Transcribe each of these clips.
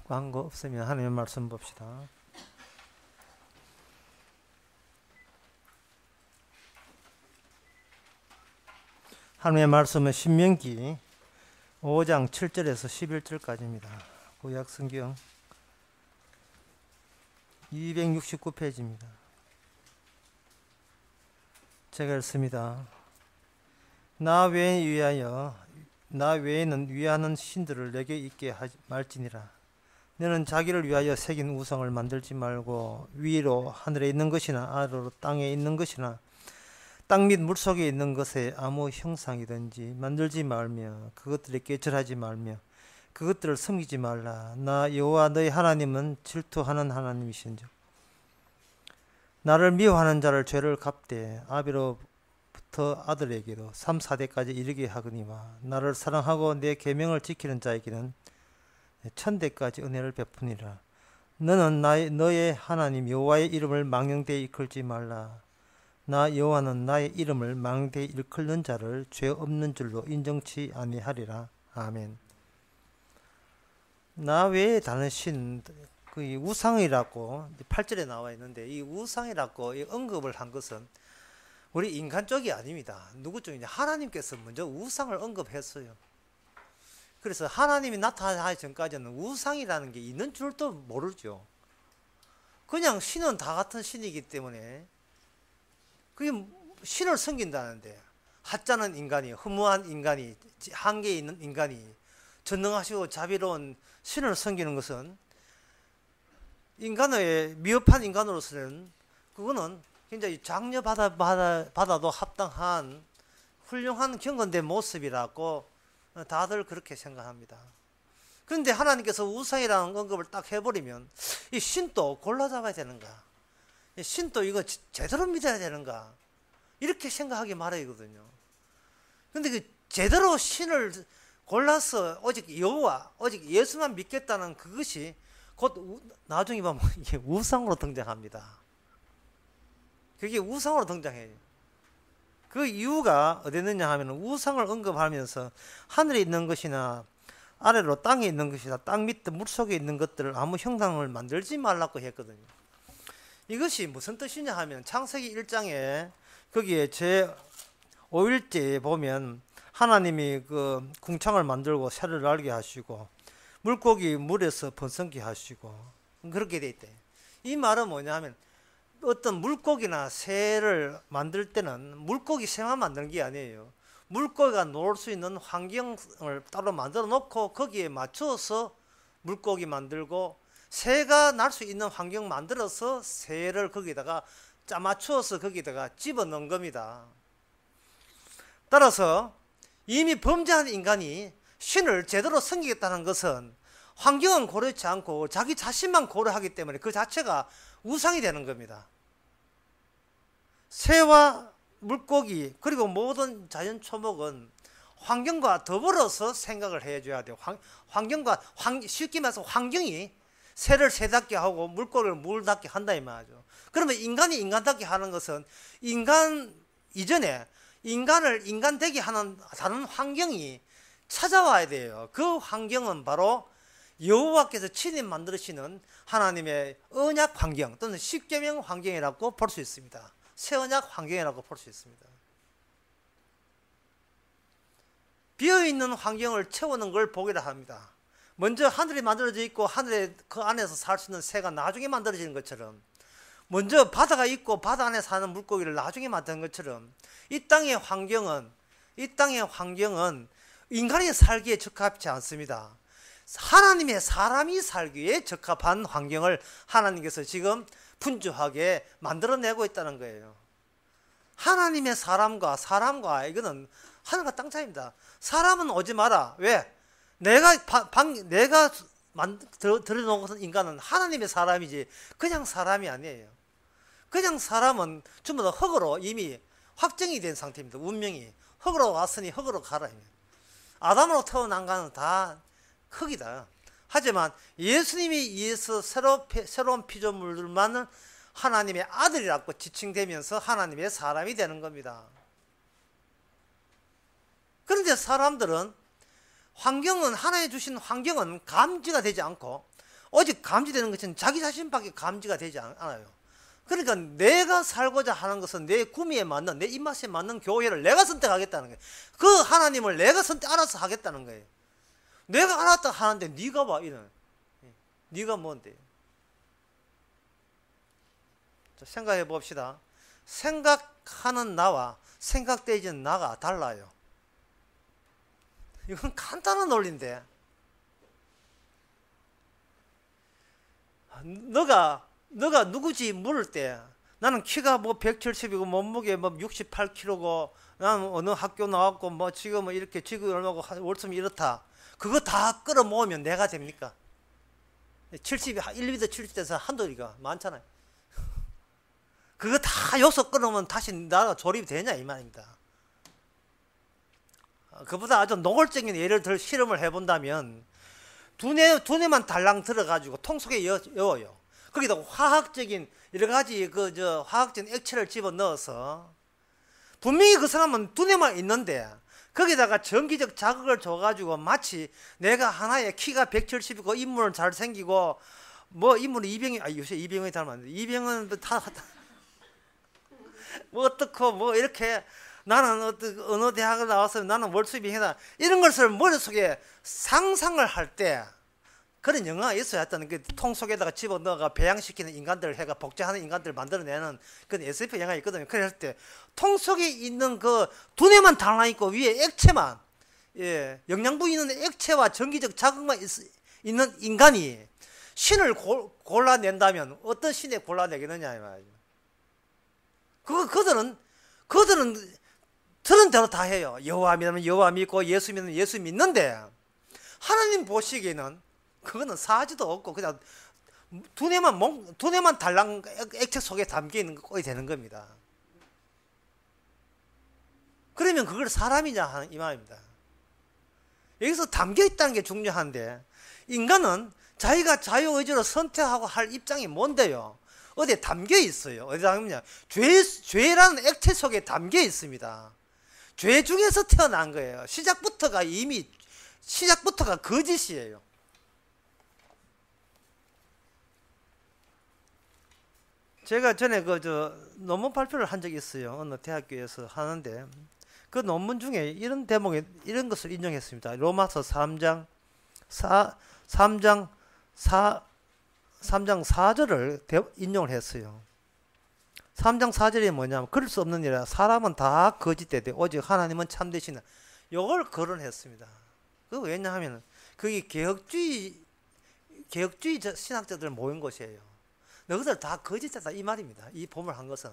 광고 없으면 하나님의 말씀 봅시다. 하나님의 말씀은 신명기 5장 7절에서 11절까지입니다. 구약성경 269페이지입니다. 제가 읽습니다. 나 외에는 위하는 신들을 내게 있게 하지 말지니라. 너는 자기를 위하여 새긴 우상을 만들지 말고 위로 하늘에 있는 것이나 아래로 땅에 있는 것이나 땅 및 물속에 있는 것에 아무 형상이든지 만들지 말며 그것들에 깨절하지 말며 그것들을 섬기지 말라. 나 여호와 너희 하나님은 질투하는 하나님이신즉 나를 미워하는 자를 죄를 갚되 아비로부터 아들에게도 3, 4대까지 이르게 하거니와 나를 사랑하고 내 계명을 지키는 자에게는 1000대까지 은혜를 베푸니라. 너는 너의 하나님 여호와의 이름을 망령되이 일컬지 말라. 나 여호와는 나의 이름을 망령되이 일컬는 자를 죄 없는 줄로 인정치 아니하리라. 아멘. 나 외에 다른 신, 그 우상이라고 8절에 나와 있는데 이 우상이라고 언급을 한 것은 우리 인간 쪽이 아닙니다. 누구 쪽이냐? 하나님께서 먼저 우상을 언급했어요. 그래서 하나님이 나타나기 전까지는 우상이라는 게 있는 줄도 모르죠. 그냥 신은 다 같은 신이기 때문에 그게 신을 섬긴다는데 하찮은 인간이, 허무한 인간이, 한계에 있는 인간이 전능하시고 자비로운 신을 섬기는 것은 인간의 미흡한 인간으로서는 그거는 굉장히 장려받아도 합당한 훌륭한 경건된 모습이라고 다들 그렇게 생각합니다. 그런데 하나님께서 우상이라는 언급을 딱 해버리면 이 신도 골라잡아야 되는가? 신도 이거 제대로 믿어야 되는가? 이렇게 생각하기 마련이거든요. 그런데 그 제대로 신을 골라서 오직 여호와, 오직 예수만 믿겠다는 그것이 곧 나중에 보면 이게 우상으로 등장합니다. 그게 우상으로 등장해요. 그 이유가 어디 있느냐 하면 우상을 언급하면서 하늘에 있는 것이나 아래로 땅에 있는 것이나 땅 밑에 물속에 있는 것들을 아무 형상을 만들지 말라고 했거든요. 이것이 무슨 뜻이냐 하면 창세기 1장에 거기에 제 5일째에 보면 하나님이 그 궁창을 만들고 새를 날게 하시고 물고기 물에서 번성게 하시고 그렇게 돼 있대. 이 말은 뭐냐 하면 어떤 물고기나 새를 만들 때는 물고기 새만 만드는 게 아니에요. 물고기가 놀 수 있는 환경을 따로 만들어 놓고 거기에 맞춰서 물고기 만들고 새가 날 수 있는 환경 만들어서 새를 거기다가 짜맞추어서 거기다가 집어넣은 겁니다. 따라서 이미 범죄한 인간이 신을 제대로 섬기겠다는 것은 환경은 고려치 않고 자기 자신만 고려하기 때문에 그 자체가 우상이 되는 겁니다. 새와 물고기 그리고 모든 자연 초목은 환경과 더불어서 생각을 해줘야 돼요. 환경과 쉽게 말해서 환경이 새를 새답게 하고 물고기를 물답게 한다 이 말이죠. 그러면 인간이 인간답게 하는 것은 인간 이전에 인간을 인간되게 하는 다른 환경이 찾아와야 돼요. 그 환경은 바로 여호와께서 친히 만드시는 하나님의 언약 환경 또는 십계명 환경이라고 볼 수 있습니다. 새 언약 환경이라고 볼 수 있습니다. 비어있는 환경을 채우는 걸 복이라 합니다. 먼저 하늘이 만들어져 있고 하늘에 그 안에서 살 수 있는 새가 나중에 만들어지는 것처럼 먼저 바다가 있고 바다 안에 사는 물고기를 나중에 만드는 것처럼 이 땅의 환경은 인간이 살기에 적합치 않습니다. 하나님의 사람이 살기에 적합한 환경을 하나님께서 지금 분주하게 만들어내고 있다는 거예요. 하나님의 사람과 이거는 하늘과 땅 차이입니다. 사람은 오지 마라. 왜? 내가 들여놓은 인간은 하나님의 사람이지 그냥 사람이 아니에요. 그냥 사람은 전부 다 흙으로 이미 확정이 된 상태입니다. 운명이 흙으로 왔으니 흙으로 가라. 아담으로 태어난 것은 다 흙이다. 하지만 예수님이 의해서 새로운 피조물들만은 하나님의 아들이라고 지칭되면서 하나님의 사람이 되는 겁니다. 그런데 사람들은 하나님 주신 환경은 감지가 되지 않고 오직 감지되는 것은 자기 자신밖에 감지가 되지 않아요. 그러니까 내가 살고자 하는 것은 내 구미에 맞는, 내 입맛에 맞는 교회를 내가 선택하겠다는 거예요. 그 하나님을 내가 알아서 하겠다는 거예요. 내가 알았다 하는데 네가 봐 이런. 네가 뭔데? 자, 생각해 봅시다. 생각하는 나와 생각되어지는 나가 달라요. 이건 간단한 논리인데, 너가 누구지 물을 때 나는 키가 뭐 170이고 몸무게 뭐 68kg고 나는 어느 학교 나왔고 뭐 지금은 이렇게 직업을 하고 월수이 이렇다. 그거 다 끌어모으면 내가 됩니까? 70이 1m 70대에서 한도리가 많잖아요. 그거 다 요소 끌어오면 다시 나가 조립이 되냐 이 말입니다. 그보다 아주 노골적인 예를 들 실험을 해본다면 두뇌만 달랑 들어가지고 통 속에 여어요. 거기다 화학적인 여러 가지 화학적인 액체를 집어 넣어서 분명히 그 사람은 두뇌만 있는데 거기다가 전기적 자극을 줘가지고 마치 내가 하나의 키가 170이고 인물은 잘생기고 뭐 인물은 요새 이병헌이 닮았는데 이병헌은 뭐 어떻고 뭐 이렇게 나는 어느 대학을 나와서 나는 월수입이 해다 이런 것을 머릿속에 상상을 할 때 그런 영화가 있어야 했다는 그 통 속에다가 집어넣어가 배양시키는 인간들을 해가 복제하는 인간들을 만들어내는 그런 SF 영화가 있거든요. 그랬을 때 통 속에 있는 그 두뇌만 달라있고 위에 액체만 영양분 있는 액체와 전기적 자극만 있는 인간이 신을 골라낸다면 어떤 신에 골라내겠느냐 이 말이죠. 그들은 들은 대로 다 해요. 여호와 믿으면 여호와 믿고 예수 믿으면 예수 믿는데 하나님 보시기에는 그거는 사지도 없고 그냥 두뇌만 달랑 액체 속에 담겨 있는 꼴이 되는 겁니다. 그러면 그걸 사람이냐 하는 이 말입니다. 여기서 담겨 있다는 게 중요한데 인간은 자기가 자유의지로 선택하고 할 입장이 뭔데요? 어디에 담겨 있어요. 어디 담겼냐? 죄라는 액체 속에 담겨 있습니다. 죄 중에서 태어난 거예요. 시작부터가 거짓이에요. 제가 전에 논문 발표를 한 적이 있어요. 어느 대학교에서 하는데 그 논문 중에 이런 대목에 이런 것을 인용했습니다. 로마서 3장 4절을 인용을 했어요. 3장 4절이 뭐냐면 그럴 수 없는 일이라 사람은 다 거짓되되 오직 하나님은 참되시는 이걸 거론했습니다. 그 왜냐하면 그게 개혁주의 신학자들 모인 곳이에요. 너희들 다 거짓되다 이 말입니다. 이 본문을 한 것은.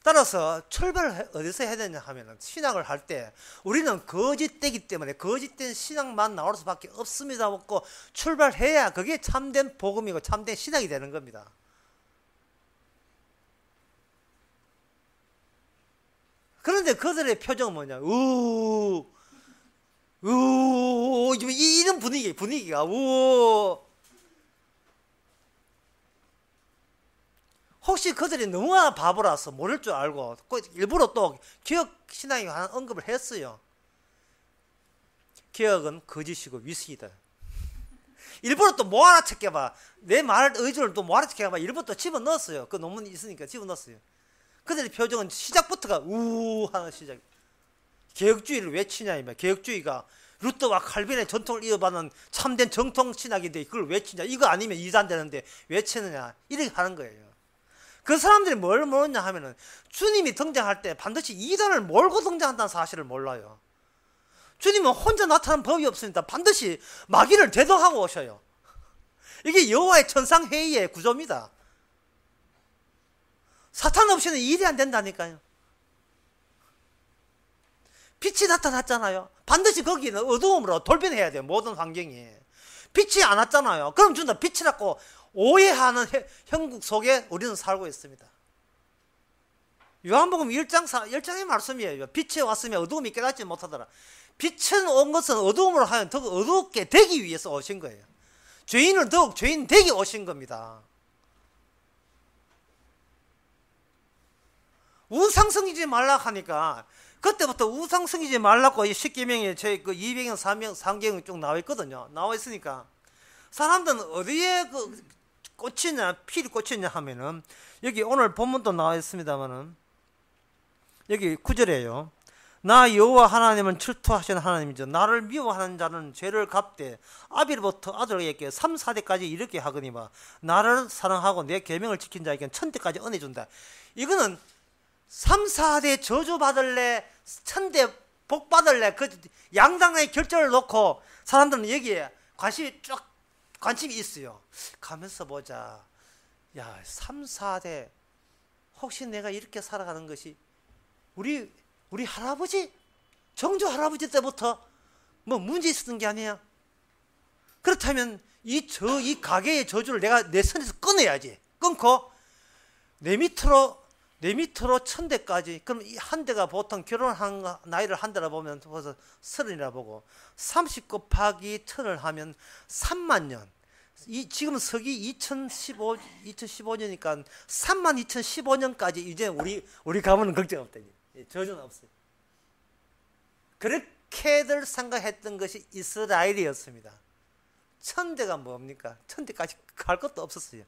따라서 출발을 어디서 해야 되냐 하면 신학을 할 때 우리는 거짓되기 때문에 거짓된 신학만 나올 수밖에 없습니다. 없고 출발해야 그게 참된 복음이고 참된 신학이 되는 겁니다. 그런데 그들의 표정은 뭐냐? 이런 분위기가 혹시 그들이 너무나 바보라서 모를 줄 알고 일부러 또 기억 신앙에 관한 언급을 했어요. 기억은 거짓이고 위선이다. 일부러 또 못 알아채게 봐. 내 말 의존을 또 못 알아채게 봐. 일부러 또 집어넣었어요. 그 논문이 있으니까 집어넣었어요. 그들의 표정은 시작부터가 하는 시작. 개혁주의를 왜 치냐 이말. 개혁주의가 루터와 칼빈의 전통을 이어받는 참된 정통 신학인데 그걸 왜 치냐. 이거 아니면 이단되는데 왜 치느냐. 이렇게 하는 거예요. 그 사람들이 뭘 모르냐 하면은 주님이 등장할 때 반드시 이단을 몰고 등장한다는 사실을 몰라요. 주님은 혼자 나타난 법이 없습니다. 반드시 마귀를 대동하고 오셔요. 이게 여호와의 천상회의의 구조입니다. 사탄 없이는 일이 안 된다니까요. 빛이 나타났잖아요. 반드시 거기는 어두움으로 돌변해야 돼요. 모든 환경이. 빛이 안 왔잖아요. 그럼 준다 빛이라고 오해하는 형국 속에 우리는 살고 있습니다. 요한복음 1장의 말씀이에요. 빛이 왔으면 어두움이 깨닫지 못하더라. 빛은 온 것은 어두움으로 하여 더 어둡게 되기 위해서 오신 거예요. 죄인을 더욱 죄인 되게 오신 겁니다. 우상성이지 말라 하니까 그때부터 우상성이지 말라고 이 10계명에 제 그 200년 3경이 쭉 나와 있거든요. 나와 있으니까 사람들은 어디에 그 꽂히냐, 필이 꽂히냐 하면은, 여기 오늘 본문도 나와 있습니다만은, 여기 9절에요. 나 여호와 하나님은 질투하시는 하나님이죠. 나를 미워하는 자는 죄를 갚되 아비로부터 아들에게 3, 4대까지 이렇게 하거니와 나를 사랑하고 내 계명을 지킨 자에게는 천대까지 은혜 준다. 이거는 3, 4대 저주 받을래, 천대 복 받을래, 그 양당의 결정을 놓고 사람들은 여기에 관심이 있어요. 가면서 보자. 야, 3, 4대 혹시 내가 이렇게 살아가는 것이 우리 할아버지, 정조 할아버지 때부터 뭐 문제 있었던 게 아니야. 그렇다면 이 가게의 저주를 내가 내 손에서 끊어야지. 끊고 내 밑으로 천대까지. 그럼 이 한 대가 보통 결혼한 나이를 한 대라 보면 벌써 30이라 보고 30 곱하기 1000을 하면 3만 년. 지금 서기 2015년이니까 32,015년까지 이제 우리 가문은 걱정 없다니. 저주는 없어요. 그렇게들 생각했던 것이 이스라엘이었습니다. 천대가 뭡니까? 천대까지 갈 것도 없었어요.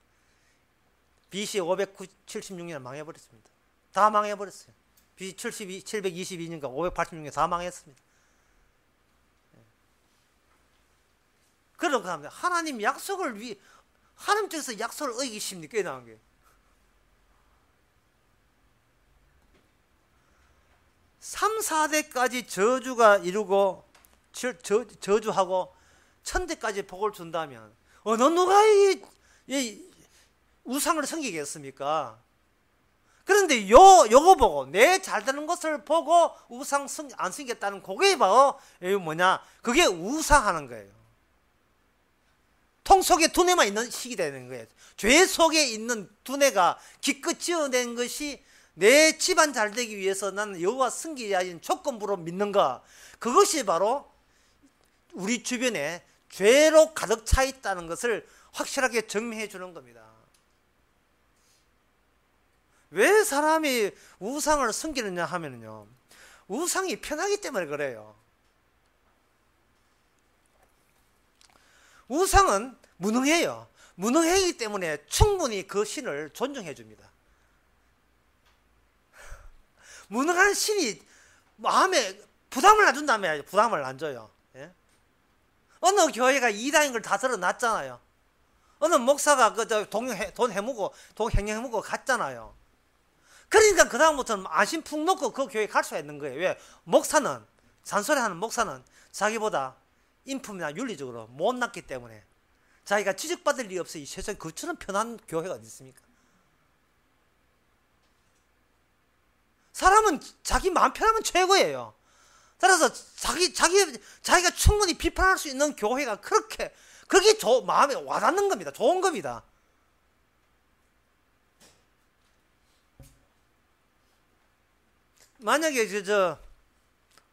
BC 576년에 망해버렸습니다. 다 망해버렸어요. BC 722년과 586년 다 망했습니다. 그러고 합니다. 하나님 약속을 하나님 쪽에서 약속을 어기십니까? 이 나온 게. 삼, 4대까지 저주가 이루고 저주하고 천대까지 복을 준다면 어느 누가 이 우상을 섬기겠습니까? 그런데 요거 보고 내 잘되는 것을 보고 우상 안 섬기겠다는 그게 바로 뭐냐? 그게 우상하는 거예요. 통 속에 두뇌만 있는 식이 되는 거예요. 죄 속에 있는 두뇌가 기껏 지어낸 것이 내 집안 잘 되기 위해서 나는 여호와 섬기야인 조건부로 믿는가? 그것이 바로 우리 주변에 죄로 가득 차 있다는 것을 확실하게 증명해 주는 겁니다. 왜 사람이 우상을 섬기느냐 하면요, 우상이 편하기 때문에 그래요. 우상은 무능해요. 무능하기 때문에 충분히 그 신을 존중해 줍니다. 무능한 신이 마음에 부담을 안 준다면 부담을 안 줘요. 예? 어느 교회가 이단인 걸 다 드러났잖아요. 어느 목사가 돈 해먹고 돈 행해먹고 갔잖아요. 그러니까 그 다음부터는 안심 푹 놓고 그 교회에 갈 수가 있는 거예요. 왜? 목사는, 잔소리하는 목사는 자기보다 인품이나 윤리적으로 못났기 때문에 자기가 지적받을 일이 없어요. 이 세상에 그처럼 편한 교회가 어디 있습니까? 사람은 자기 마음 편하면 최고예요. 따라서 자기가 충분히 비판할 수 있는 교회가 그게 마음에 와닿는 겁니다. 좋은 겁니다. 만약에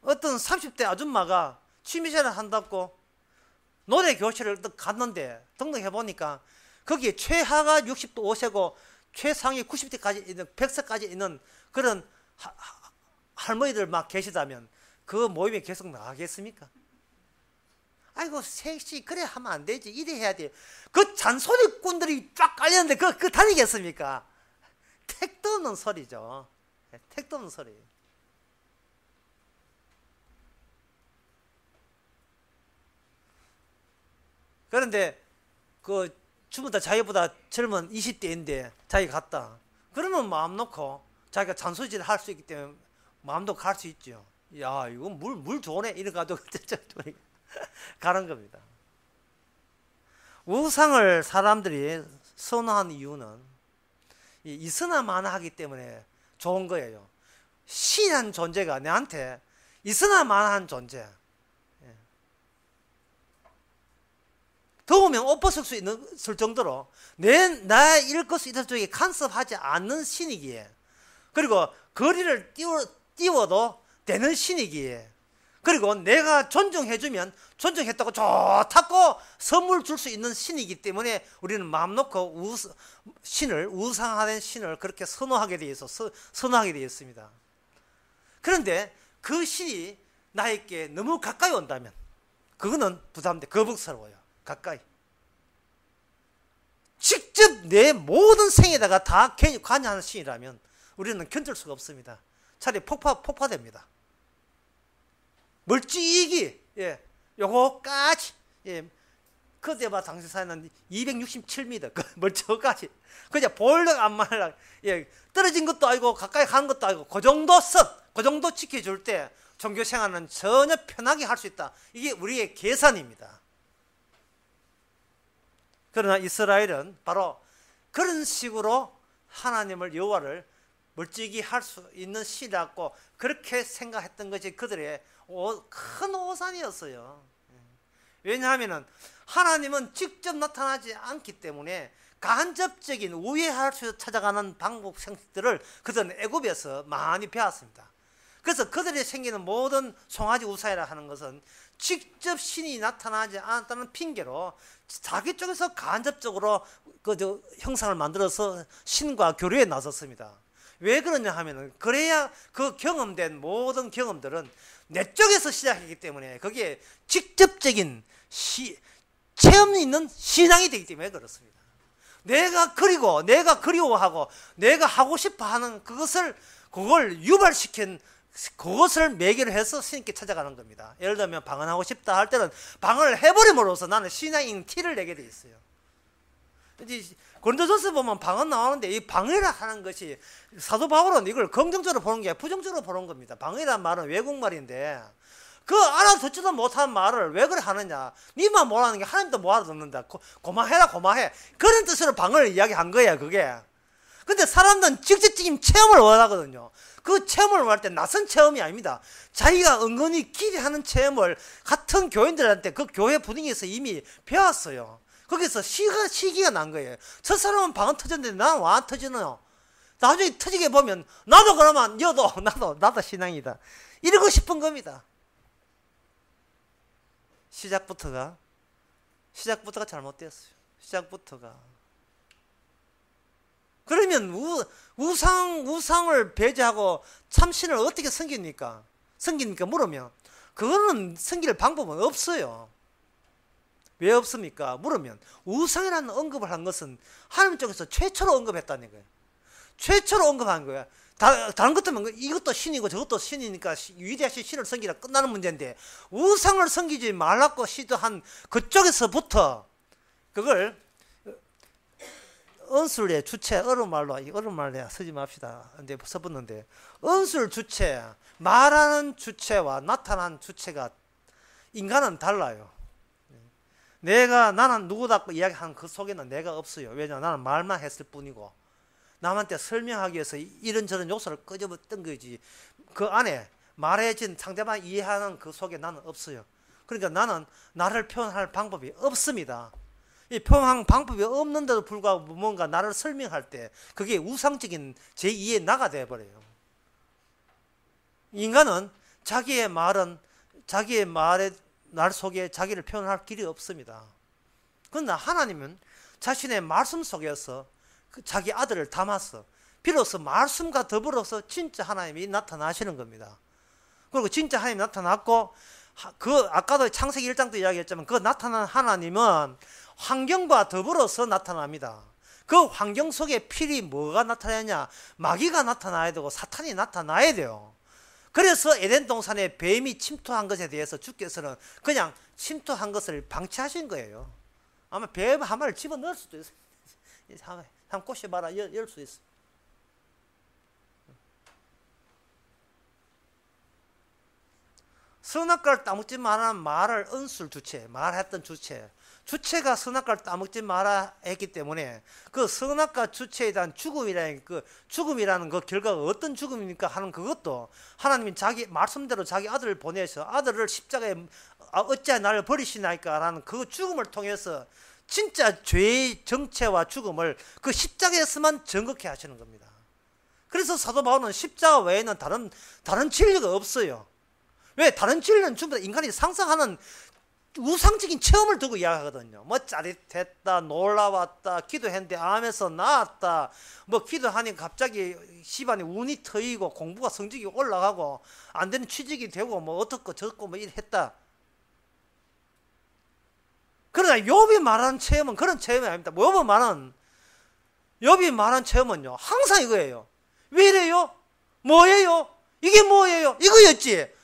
어떤 30대 아줌마가 취미생활을 한다고 노래 교실을 갔는데 등록해 보니까 거기에 최하가 65세고 최상위 90대까지 있는 100세까지 있는 그런 할머니들 막 계시다면 그 모임에 계속 나가겠습니까? 아이고 섹시 그래 하면 안 되지, 이래 해야 돼. 그 잔소리꾼들이 쫙 깔렸는데 그 다니겠습니까? 택도 없는 소리죠. 택도 없는 소리. 그런데 그 주부다 자기보다 젊은 20대인데 자기가 갔다. 그러면 마음 놓고 자기가 잔소리질 할 수 있기 때문에 마음도 갈 수 있죠. 야, 이거 물 좋네. 이래가지고 가는 겁니다. 우상을 사람들이 선호하는 이유는 있으나 마나하기 때문에 좋은 거예요. 신이라는 존재가 내한테 있으나 마나한 존재. 더우면 옷 벗을 수 있을 정도로 나의 일거수 일투족에 간섭하지 않는 신이기에, 그리고 거리를 띄워도 되는 신이기에, 그리고 내가 존중해주면 존중했다고 좋다고 선물 줄 수 있는 신이기 때문에 우리는 마음 놓고 우상화된 신을 그렇게 선호하게 되어 있습니다. 그런데 그 신이 나에게 너무 가까이 온다면 그거는 부담돼, 거북스러워요. 가까이. 직접 내 모든 생에다가 다 관여하는 신이라면 우리는 견딜 수가 없습니다. 차라리 폭파됩니다. 멀찍이, 예, 요거까지, 예, 그때봐 당시 사회는 267m, 멀쩡까지. 그냥 볼락 안 말라, 예, 떨어진 것도 아니고 가까이 가는 것도 아니고 그 정도 그 정도 지켜줄 때 종교 생활은 전혀 편하게 할 수 있다. 이게 우리의 계산입니다. 그러나 이스라엘은 바로 그런 식으로 하나님을 여호와를 멀찍이 할 수 있는 신이라고 그렇게 생각했던 것이 그들의 큰 오산이었어요. 왜냐하면 하나님은 직접 나타나지 않기 때문에 간접적인 우회할 수 찾아가는 방법 형식들을 그들은 애굽에서 많이 배웠습니다. 그래서 그들이 생기는 모든 송아지 우상이라 하는 것은 직접 신이 나타나지 않았다는 핑계로 자기 쪽에서 간접적으로 형상을 만들어서 신과 교류에 나섰습니다. 왜 그러냐 하면은 그래야 그 경험된 모든 경험들은 내 쪽에서 시작했기 때문에 거기에 직접적인 체험이 있는 신앙이 되기 때문에 그렇습니다. 내가 그리고 내가 그리워하고 내가 하고 싶어 하는 그걸 유발시킨 그것을 매개로 해서 스님께 찾아가는 겁니다. 예를 들면 방언하고 싶다 할 때는 방언을 해버림으로써 나는 신앙인 티를 내게 돼 있어요. 이제 고린도전서 보면 방언 나오는데 이 방언이라 하는 것이 사도 바울은 이걸 긍정적으로 보는 게 아니라 부정적으로 보는 겁니다. 방언이라는 말은 외국말인데 그 알아듣지도 못한 말을 왜 그래 하느냐. 니만 못하는 게 하나님도 못 알아듣는다. 고마해라 고마해. 그런 뜻으로 방언을 이야기한 거야 그게. 근데 사람들은 직접적인 체험을 원하거든요. 그 체험을 원할 때 낯선 체험이 아닙니다. 자기가 은근히 기대하는 체험을 같은 교인들한테 그 교회 분위기에서 이미 배웠어요. 거기서 시기가 난 거예요. 저 사람은 방언 터졌는데 나는 왜 안 터지노? 나중에 터지게 보면 나도 그러면 나도 신앙이다. 이러고 싶은 겁니다. 시작부터가 잘못됐어요. 시작부터가. 그러면 우상을 배제하고 참신을 어떻게 섬깁니까? 물으면 그거는 섬길 방법은 없어요. 왜 없습니까? 물으면 우상이라는 언급을 한 것은 하나님 쪽에서 최초로 언급했다는 거예요. 최초로 언급한 거예요. 다른 것들은 이것도 신이고 저것도 신이니까 위대하신 신을 섬기라 끝나는 문제인데 우상을 섬기지 말라고 시도한 그쪽에서부터 그걸 언술의 주체, 어른말로 쓰지 맙시다. 근데 써봤는데 언술 주체, 말하는 주체와 나타난 주체가 인간은 달라요. 나는 누구다고 이야기하는 그 속에는 내가 없어요. 왜냐하면 나는 말만 했을 뿐이고 남한테 설명하기 위해서 이런저런 요소를 끄집었던 거지. 그 안에 말해진 상대방 이해하는 그 속에 나는 없어요. 그러니까 나는 나를 표현할 방법이 없습니다. 이 표현한 방법이 없는데도 불구하고 뭔가 나를 설명할 때 그게 우상적인 제2의 나가 되어버려요. 인간은 자기의 말의 날 속에 자기를 표현할 길이 없습니다. 그러나 하나님은 자신의 말씀 속에서 자기 아들을 담아서 비로소 말씀과 더불어서 진짜 하나님이 나타나시는 겁니다. 그리고 진짜 하나님이 나타났고 아까도 창세기 1장도 이야기했지만 그 나타난 하나님은 환경과 더불어서 나타납니다. 그 환경 속에 필히 뭐가 나타나냐? 마귀가 나타나야 되고 사탄이 나타나야 돼요. 그래서 에덴 동산에 뱀이 침투한 것에 대해서 주께서는 그냥 침투한 것을 방치하신 거예요. 아마 뱀 한 마리를 집어넣을 수도 있어요. 한번 꼬셔봐라. 열 수 있어. 선악과를 따먹지 말라는 말을 언술 주체, 말했던 주체가 선악과를 따먹지 마라 했기 때문에 그 선악과 주체에 대한 죽음이라는 그 결과가 어떤 죽음입니까 하는 그것도 하나님이 자기 말씀대로 자기 아들을 보내서 아들을 십자가에 어찌하여 나를 버리시나이까 라는 그 죽음을 통해서 진짜 죄의 정체와 죽음을 그 십자가에서만 정확히 하시는 겁니다. 그래서 사도 바울은 십자가 외에는 다른 진리가 없어요. 왜? 다른 진리는 전부 다 인간이 상상하는 우상적인 체험을 두고 이야기하거든요. 뭐 짜릿했다, 놀라웠다, 기도했는데 암에서 나았다, 뭐 기도하니 갑자기 집안에 운이 트이고 공부가 성적이 올라가고 안 되는 취직이 되고 뭐 어떻고 저떻고 뭐 이랬다. 그러나 욥이 말하는 체험은 그런 체험이 아닙니다. 욥이 말하는 체험은요, 항상 이거예요. 왜 이래요? 뭐예요? 이게 뭐예요? 이거였지.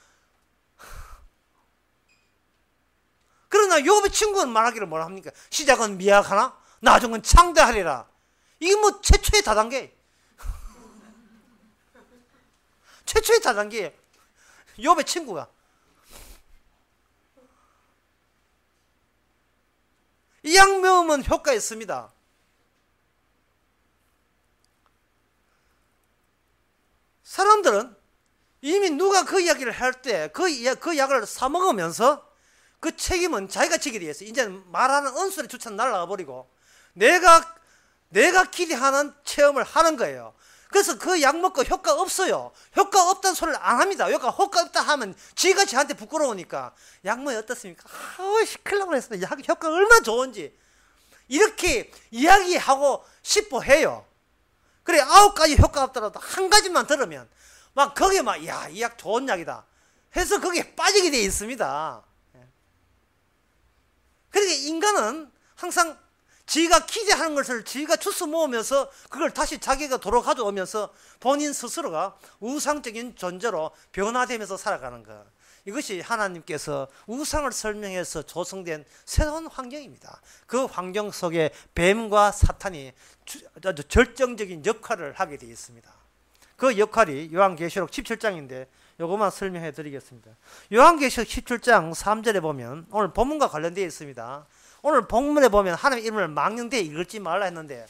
그러나 욥의 친구는 말하기를 뭐라 합니까? 시작은 미약하나 나중은 창대하리라. 이게 뭐 최초의 다단계. 최초의 다단계. 욥의 친구가. 이 양명은 효과 있습니다. 사람들은 이미 누가 그 이야기를 할 때 그 약을 사먹으면서 그 책임은 자기가 지기로 했어요. 이제는 말하는 언술의 주체는 날아가 버리고 내가 기대하는 체험을 하는 거예요. 그래서 그 약 먹고 효과 없어요. 효과 없다는 소리를 안 합니다. 효과 없다 하면 지가 저한테 부끄러우니까 약 먹이 어떻습니까? 큰일 나고 그랬어요. 약 효과 얼마나 좋은지 이렇게 이야기하고 싶어 해요. 그래 9가지 효과 없더라도 한 가지만 들으면 막 거기에 막 야, 이 약 좋은 약이다 해서 거기에 빠지게 돼 있습니다. 그러니까 인간은 항상 지가 기대하는 것을 지가 주워 모으면서 그걸 다시 자기가 도로 가져오면서 본인 스스로가 우상적인 존재로 변화되면서 살아가는 것. 이것이 하나님께서 우상을 설명해서 조성된 새로운 환경입니다. 그 환경 속에 뱀과 사탄이 아주 결정적인 역할을 하게 되어 있습니다. 그 역할이 요한계시록 17장인데 요것만 설명해 드리겠습니다. 요한계시록 17장 3절에 보면 오늘 본문과 관련되어 있습니다. 오늘 본문에 보면 하나님의 이름을 망령되이 읽지 말라 했는데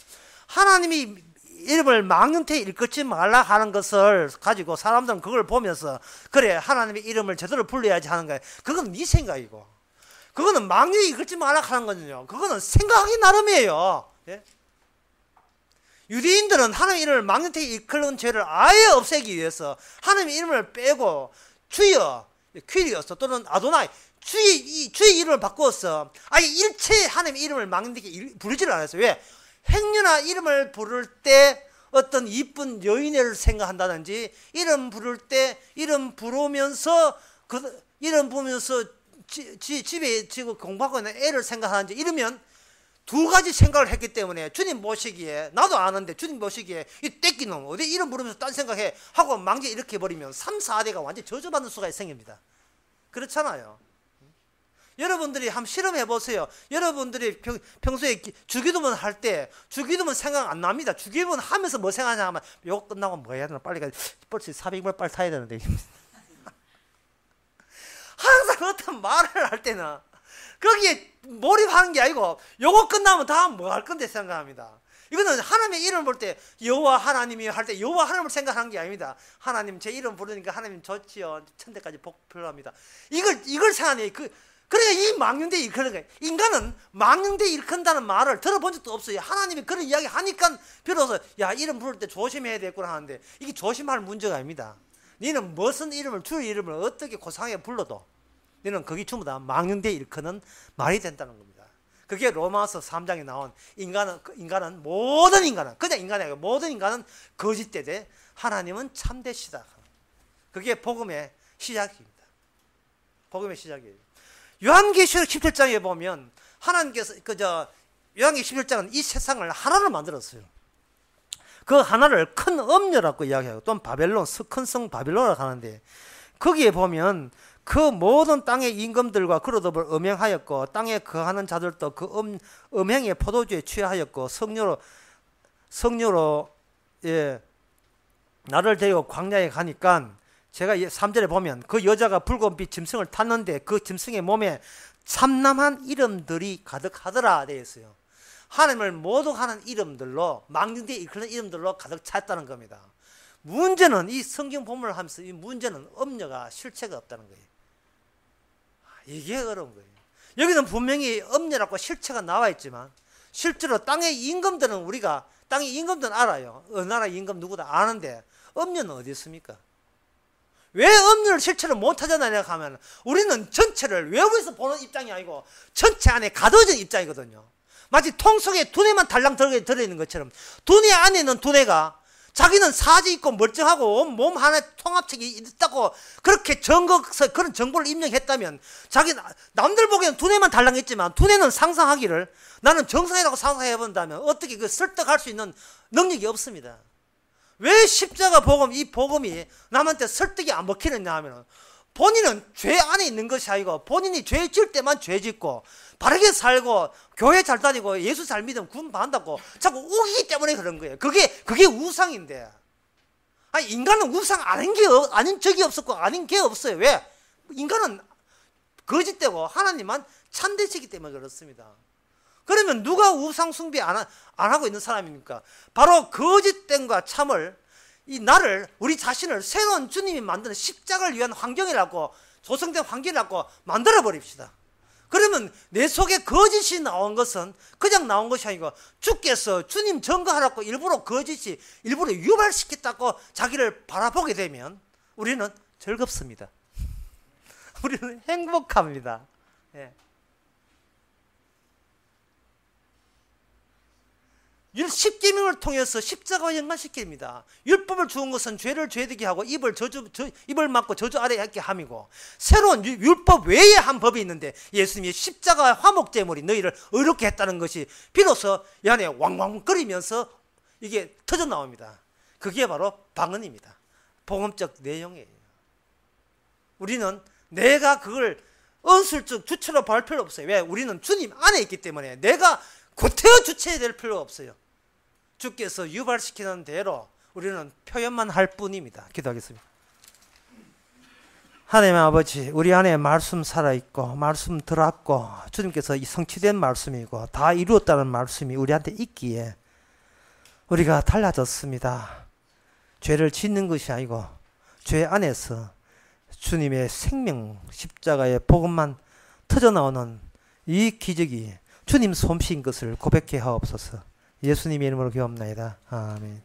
하나님이 이름을 망령되이 읽지 말라 하는 것을 가지고 사람들은 그걸 보면서 그래 하나님의 이름을 제대로 불러야지 하는 거예요. 그건 네 생각이고 그거는 망령되이 읽지 말라 하는 거는요. 그거는 생각하기 나름이에요. 예? 유대인들은 하나님의 이름을 망령되이 일컫는 죄를 아예 없애기 위해서 하나님의 이름을 빼고 주여, 퀴리어스 또는 아도나이 주의 이름을 바꾸었어. 아예 일체 하나님의 이름을 망령되이 부르지를 않았어요. 왜? 행여나 이름을 부를 때 어떤 이쁜 여인을 생각한다든지 이름 부를 때 이름 부르면서 이름 부르면서 집에 지금 공부하고 있는 애를 생각하는지 이러면 두 가지 생각을 했기 때문에 주님 모시기에 나도 아는데 주님 모시기에 이 떼끼놈 어디 이름 부르면서 딴 생각해 하고 망제 이렇게 버리면 3, 4대가 완전히 저주받는 수가 생깁니다. 그렇잖아요. 여러분들이 한번 실험해 보세요. 여러분들이 평소에 주기도문 할 때 주기도문 생각 안 납니다. 주기도문 하면서 뭐 생각하냐 하면 요거 끝나고 뭐 해야 되나 빨리 벌써 400번 빨리 타야 되는데 항상 어떤 말을 할 때는 거기에 몰입하는 게 아니고 요거 끝나면 다음 뭐 할 건데 생각합니다. 이거는 하나님의 이름을 볼 때 여호와 하나님이 할 때 여호와 하나님을 생각하는 게 아닙니다. 하나님 제 이름 부르니까 하나님 좋지요. 천대까지 복 필요합니다. 이걸 생각해. 그러니까 이 망령되이 일컫는 거예요. 인간은 망령되이 일컨다는 말을 들어본 적도 없어요. 하나님이 그런 이야기 하니까 비로소 야 이름 부를 때 조심해야 되겠구나 하는데 이게 조심할 문제가 아닙니다. 너는 무슨 이름을 주의 이름을 어떻게 고상하게 불러도 너는 거기 전부 다 망령되이 일컫는 말이 된다는 겁니다. 그게 로마서 3장에 나온 모든 인간은 그냥 인간이 아니고 모든 인간은 거짓되되 하나님은 참되시다. 그게 복음의 시작입니다. 복음의 시작이에요. 요한계시록 17장에 보면 하나님께서 요한계시록 17장은 이 세상을 하나로 만들었어요. 그 하나를 큰 엄녀라고 이야기하고 또는 바벨론, 큰 성 바벨론이라고 하는데 거기에 보면 그 모든 땅의 임금들과 그로더불 음행하였고 땅에 거하는 자들도 그 음행의 포도주에 취하였고 성녀로 나를 데리고 광야에 가니까 제가 3절에 보면 그 여자가 붉은빛 짐승을 탔는데 그 짐승의 몸에 참남한 이름들이 가득하더라 되어 있어요. 하나님을 모독하는 이름들로 망령되이 일컫는 이름들로 가득 찼다는 겁니다. 문제는 이 성경 본문을 하면서 이 문제는 엄녀가 실체가 없다는 거예요. 이게 어려운 거예요. 여기는 분명히 엄녀라고 실체가 나와 있지만 실제로 땅의 임금들은 땅의 임금들은 알아요. 어느 나라 임금 누구다 아는데 엄녀는 어디 있습니까? 왜 엄녀를 실체를 못 찾아내냐 하면 우리는 전체를 외부에서 보는 입장이 아니고 전체 안에 가둬진 입장이거든요. 마치 통 속에 두뇌만 달랑 들어있는 것처럼 두뇌 안에 있는 두뇌가 자기는 사지 있고 멀쩡하고 몸 하나에 통합책이 있다고 그렇게 그런 정보를 입력했다면 자기 남들 보기에는 두뇌만 달랑했지만 두뇌는 상상하기를 나는 정상이라고 상상해본다면 어떻게 그 설득할 수 있는 능력이 없습니다. 왜 십자가 복음, 이 복음이 남한테 설득이 안 먹히느냐 하면 본인은 죄 안에 있는 것이 아니고 본인이 죄 지을 때만 죄 짓고 바르게 살고 교회 잘 다니고 예수 잘 믿으면 구원 받는다고 자꾸 우기기 때문에 그런 거예요. 그게 우상인데. 아니, 인간은 우상 아닌 적이 없었고 아닌 게 없어요. 왜? 인간은 거짓되고 하나님만 참되시기 때문에 그렇습니다. 그러면 누가 우상 숭배 안 하고 있는 사람입니까? 바로 거짓됨과 참을 우리 자신을 새로운 주님이 만드는 십자가를 위한 환경이라고 조성된 환경이라고 만들어 버립시다. 그러면 내 속에 거짓이 나온 것은 그냥 나온 것이 아니고 주께서 주님 증거하라고 일부러 유발시켰다고 자기를 바라보게 되면 우리는 즐겁습니다. 우리는 행복합니다. 예. 십계명을 통해서 십자가와 연관시킵니다. 율법을 주은 것은 죄를 죄되게 하고 입을 막고 저주 아래 있게 함이고 새로운 율법 외에 한 법이 있는데 예수님이 십자가와 화목제물이 너희를 의롭게 했다는 것이 비로소 이 안에 왕왕거리면서 이게 터져 나옵니다. 그게 바로 방언입니다. 복음적 내용이에요. 우리는 내가 그걸 은술적 주체로 볼 필요 없어요. 왜? 우리는 주님 안에 있기 때문에 내가 구태여 주체해야 될 필요 없어요. 주께서 유발시키는 대로 우리는 표현만 할 뿐입니다. 기도하겠습니다. 하나님 아버지, 우리 안에 말씀 살아있고 말씀 들었고 주님께서 이 성취된 말씀이고 다 이루었다는 말씀이 우리한테 있기에 우리가 달라졌습니다. 죄를 짓는 것이 아니고 죄 안에서 주님의 생명 십자가의 복음만 터져나오는 이 기적이 주님 솜씨인 것을 고백해 하옵소서. 예수님의 이름으로 기도합나이다. 아멘.